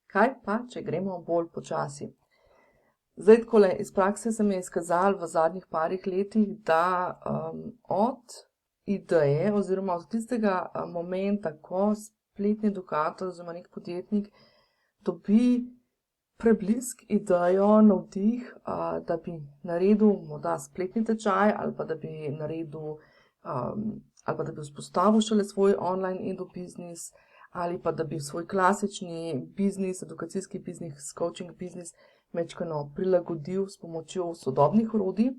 Kaj pa, če gremo bolj počasi? Zdaj, takole, iz prakse se mi je izkazalo v zadnjih parih letih, da od ideje oziroma od tistega momenta, ko spletni edukator oziroma nek podjetnik dobi preblisk, idejo, navdih, da bi naredil morda spletni tečaj ali pa da bi naredil ali pa da bi vzpostavil šele svoj online edu-biznis ali pa da bi svoj klasični biznis, edukacijski biznis, coaching biznis majčkeno prilagodil s pomočjo sodobnih orodij.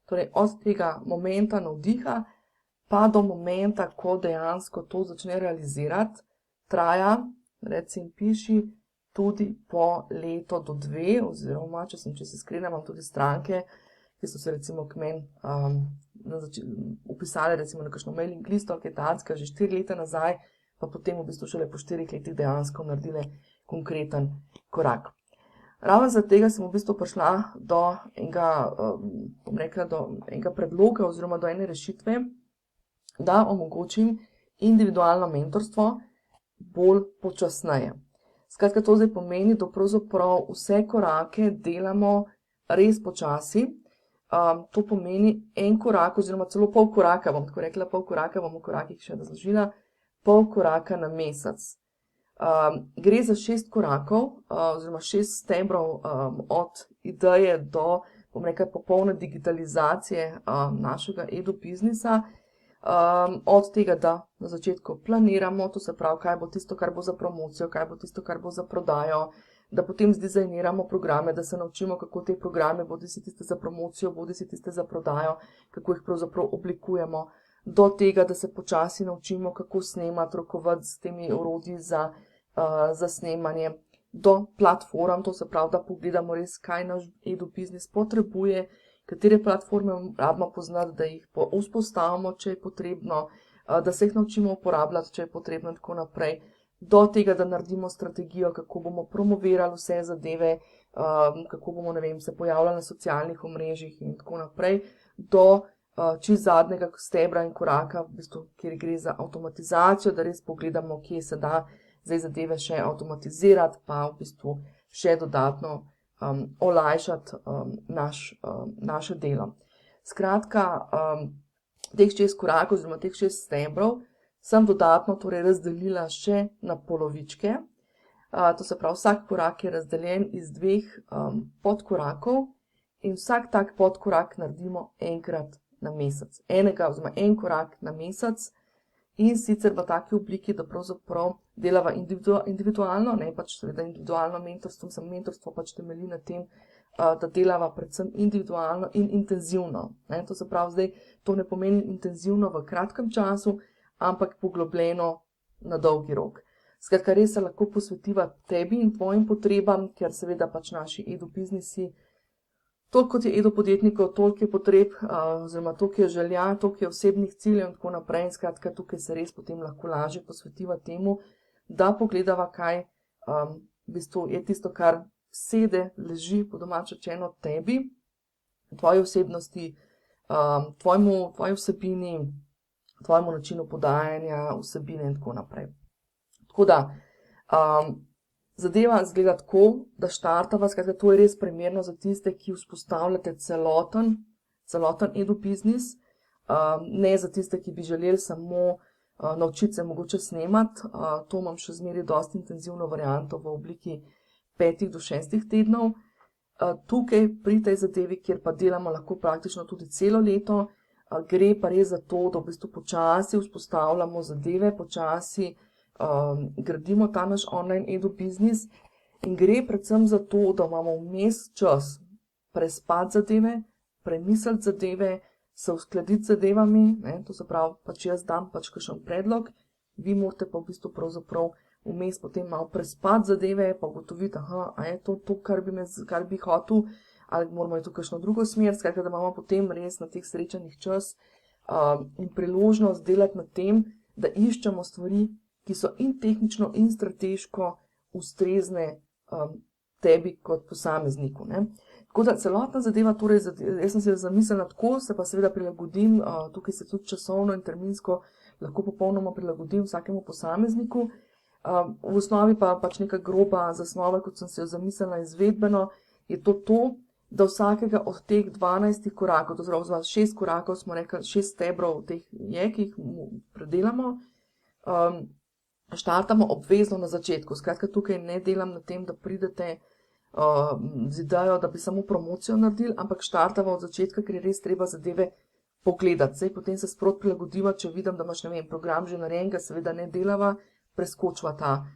Torej od tega momenta navdiha pa do momenta, ko dejansko to začne realizirati, traja, reci in piši, tudi po leto do 2, oziroma, če sem iskrena, imam tudi stranke, ki so se recimo k meni upisale recimo na kakšno mailing listo, ki je tacka že 4 leta nazaj, pa potem v bistvu šele po 4 letih dejansko naredile konkreten korak. Ravno zaradi tega sem v bistvu prišla do enega predloga oziroma do ene rešitve, da omogočim individualno mentorstvo bolj počasneje. Skratka, to zdaj pomeni, da pravzaprav vse korake delamo res počasi. To pomeni en korak oziroma celo pol koraka, bom tako rekla, pol koraka, bom v korakih še razložila, pol koraka na mesec. Gre za 6 korakov oziroma 6 stebrov od ideje do, bom rekla, popolne digitalizacije našega edu-biznisa. Od tega, da na začetku planiramo, to se pravi, kaj bo tisto, kar bo za promocijo, kaj bo tisto, kar bo za prodajo, da potem zdizajniramo programe, da se naučimo, kako te programe, bodisi tiste za promocijo, bodisi tiste za prodajo, kako jih pravzaprav oblikujemo, do tega, da se počasi naučimo, kako snemati, rokovati s temi orodji za snemanje, do platform, to se pravi, da pogledamo res, kaj naš edu-biznis potrebuje, katere platforme rabimo poznati, da jih vzpostavimo, če je potrebno, da se jih naučimo uporabljati, če je potrebno in tako naprej, do tega, da naredimo strategijo, kako bomo promovirali vse zadeve, kako bomo, ne vem, se pojavljali na socialnih omrežjih in tako naprej, do čisto zadnjega stebra in koraka, v bistvu, kjer gre za avtomatizacijo, da res pogledamo, kje se da zdaj zadeve še avtomatizirati, pa v bistvu še dodatno olajšati naše delo. Skratka, teh 6 korakov oziroma teh 6 stebrov sem dodatno torej razdelila še na polovičke. To se pravi, vsak korak je razdeljen iz 2 podkorakov in vsak tak podkorak naredimo enkrat na mesec. En korak na mesec in sicer v taki obliki, da pravzaprav delava individualno, ne pač seveda individualno mentorstvo, mentorstvo pač temelji na tem, da delava predvsem individualno in intenzivno. To se pravi, zdaj to ne pomeni intenzivno v kratkem času, ampak poglobljeno na dolgi rok. Skratka, res se lahko posvetiva tebi in tvojim potrebam, ker seveda pač naši edu-biznisi, toliko kot je edu-podjetnikov, toliko je potreb, oziroma toliko je želja, toliko je osebnih ciljev in tako naprej. In skratka, tukaj se res potem lahko lažje posvetiva temu, da pogledava, kaj v bistvu je tisto, kar sede, leži po domače rečeno tebi, tvoji osebnosti, tvoji vsebini, tvojemu načinu podajanja vsebine in tako naprej. Tako da, zadeva izgleda tako, da štartava, skratka, to je res primerno za tiste, ki vzpostavljate celoten edu-biznis, ne za tiste, ki bi želeli samo naučiti se mogoče snemati. To imam še zmeraj dosti intenzivno varianto v obliki 5 do 6 tednov. Tukaj pri tej zadevi, kjer pa delamo lahko praktično tudi celo leto, gre pa res za to, da v bistvu počasi vzpostavljamo zadeve, počasi gradimo ta naš online edu-biznis in gre predvsem za to, da imamo vmes čas prespati zadeve, premisliti zadeve, se uskladiti z zadevami, to se pravi, pač jaz dam pač kakšen predlog, vi morate pa v bistvu pravzaprav vmes potem malo prespati zadeve, pa ugotoviti, a je to, kar bi hotel, ali moramo iti v kakšno drugo smer, skratka, da imamo potem res na teh srečanjih čas in priložnost delati na tem, da iščemo stvari, ki so in tehnično in strateško ustrezne tebi kot posamezniku. Tako da celotna zadeva, torej jaz sem se zamislila tako, se pa seveda prilagodim, tukaj se tudi časovno in terminsko lahko popolnoma prilagodim vsakemu posamezniku. V osnovi pa pač neka groba zasnova, kot sem si jo zamislila izvedbeno, je to, da vsakega od teh 12 korakov, to zelo 6 korakov, smo rekli 6 stebrov teh ki jih predelamo, štartamo obvezno na začetku. Skratka, tukaj ne delam na tem, da pridete z idejo, da bi samo promocijo naredili, ampak štartamo od začetka, ker je res treba zadeve pogledati. Zdaj, potem se sprot prilagodiva, če vidim, da imaš, ne vem, program že narejen, ga seveda ne delava, preskočiva ta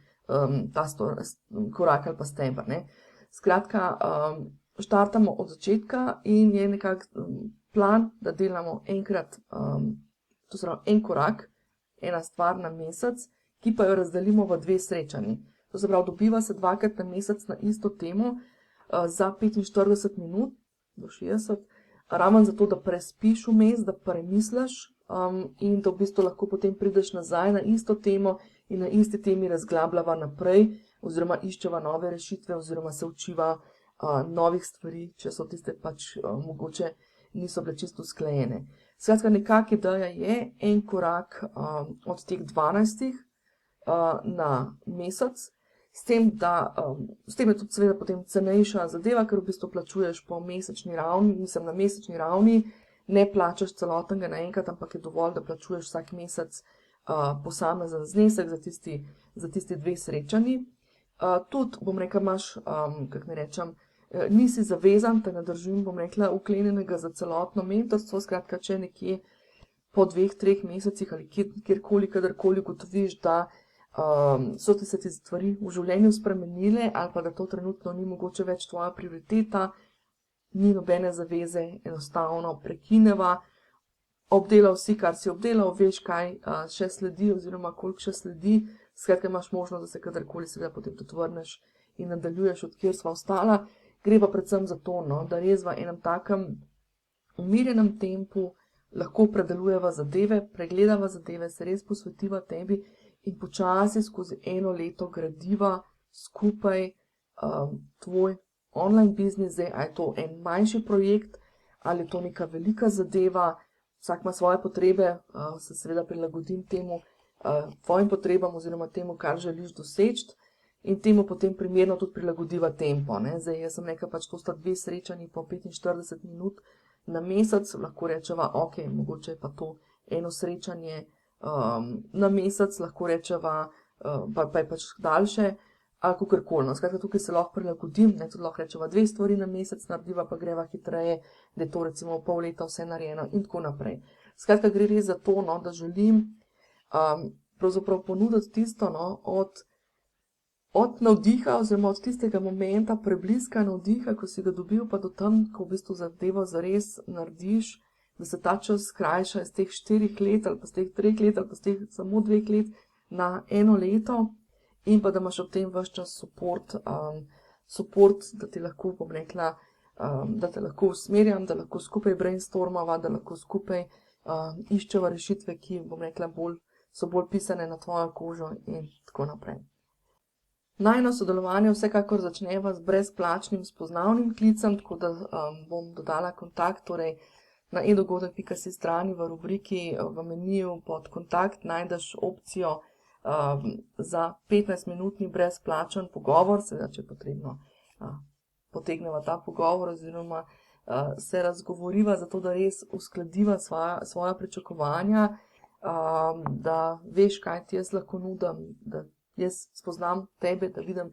korak ali pa stebr, ne. Skratka, štartamo od začetka in je nekako plan, da delamo enkrat, to se pravi en korak, ena stvar na mesec, ki pa jo razdelimo v 2 srečanji. To se pravi, dobiva se 2-krat na mesec na isto temo za 45 minut do 60, raven zato, da prespiš vmes, da premisliš in da v bistvu lahko potem prideš nazaj na isto temo in na isti temi razglabljava naprej oziroma iščeva nove rešitve oziroma se učiva novih stvari, če so tiste pač mogoče niso bile čisto usklajene. Skratka, nekako ideja je en korak od teh 12 na mesec, s tem je tudi seveda potem cenejša zadeva, ker v bistvu plačuješ po mesečni ravni, na mesečni ravni, ne plačaš celotnega naenkrat, ampak je dovolj, da plačuješ vsak mesec posamezen znesek za tisti 2 srečanji. Tudi, bom rekla, imaš, kako ne rečem, nisi zavezan, te ne držim, bom rekla, uklenjenega za celotno mentorstvo, skratka, če nekje po 2-3 mesecih ali kjerkoli, kadarkoli ugotoviš, da so se ti stvari v življenju spremenile ali pa da to trenutno ni mogoče več tvoja prioriteta, ni nobene zaveze, enostavno prekineva, obdelal si, kar si obdelal, veš, kaj še sledi oziroma koliko še sledi, skratka, imaš možnost, da se kadarkoli seveda potem tudi vrneš in nadaljuješ, od kjer sva ostala. Gre pa predvsem za to, no, da res v enem takem umirjenem tempu lahko predelujeva zadeve, pregledava zadeve, se res posvetiva tebi in počasi skozi 1 leto gradiva skupaj tvoj online biznis. Zdaj, a je to en manjši projekt ali je to neka velika zadeva, vsak ima svoje potrebe, se seveda prilagodim temu, tvojim potrebam oziroma temu, kar želiš doseči in temu potem primerno tudi prilagodiva tempo, ne. Zdaj, jaz sem rekla, pač to sta 2 srečanji po 45 minut na mesec, lahko rečeva, ok, mogoče je pa to eno srečanje na mesec, lahko rečeva, pa je pač daljše, ali kakorkoli. No, skratka, tukaj se lahko prilagodim, ne, tudi lahko rečeva 2 stvari na mesec, narediva pa greva hitreje, da je to recimo pol leta vse narejeno in tako naprej. Skratka, gre res za to, no, da želim pravzaprav ponuditi tisto, no, od navdiha oziroma od tistega momenta prebliska navdiha, ko si ga dobil, pa do tam, ko v bistvu zadevo zares narediš, da se ta čas skrajša iz teh 4 let ali pa iz teh 3 let ali pa iz teh samo 2 let na 1 leto in pa da imaš ob tem ves čas support, da ti lahko, bom rekla, da te lahko usmerjam, da lahko skupaj brainstormava, da lahko skupaj iščeva rešitve, ki, bom rekla, so bolj pisane na tvojo kožo in tako naprej. Najino sodelovanje vsekakor začneva z brezplačnim spoznavnim klicem, tako da bom dodala kontakt, torej na edogodek.si strani v rubriki v meniju pod kontakt najdeš opcijo za 15-minutni brezplačen pogovor, seveda, če je potrebno, potegneva ta pogovor oziroma se razgovoriva, zato da res uskladiva svoja pričakovanja, da veš, kaj ti jaz lahko nudim, da jaz spoznam tebe, da vidim,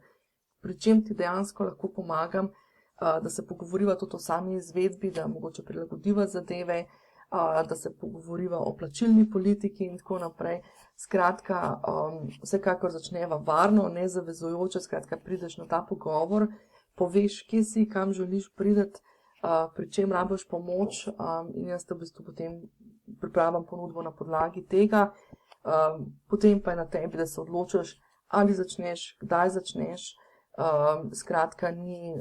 pri čem ti dejansko lahko pomagam, da se pogovoriva tudi o sami izvedbi, da mogoče prilagodiva zadeve, da se pogovoriva o plačilni politiki in tako naprej. Skratka, vsekakor začneva varno, nezavezujoče, skratka, prideš na ta pogovor, poveš, kje si, kam želiš priti, pri čem rabiš pomoč in jaz te v bistvu potem pripravim ponudbo na podlagi tega, potem pa je na tebi, da se odločiš, ali začneš, kdaj začneš. Skratka,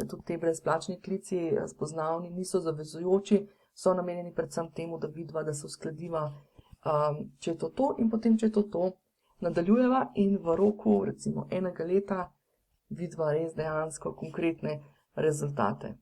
tudi te brezplačni klici spoznavni niso zavezujoči, so namenjeni predvsem temu, da vidva, da se uskladiva, če je to in potem, če je to, nadaljujeva in v roku recimo 1 leta vidva res dejansko konkretne rezultate.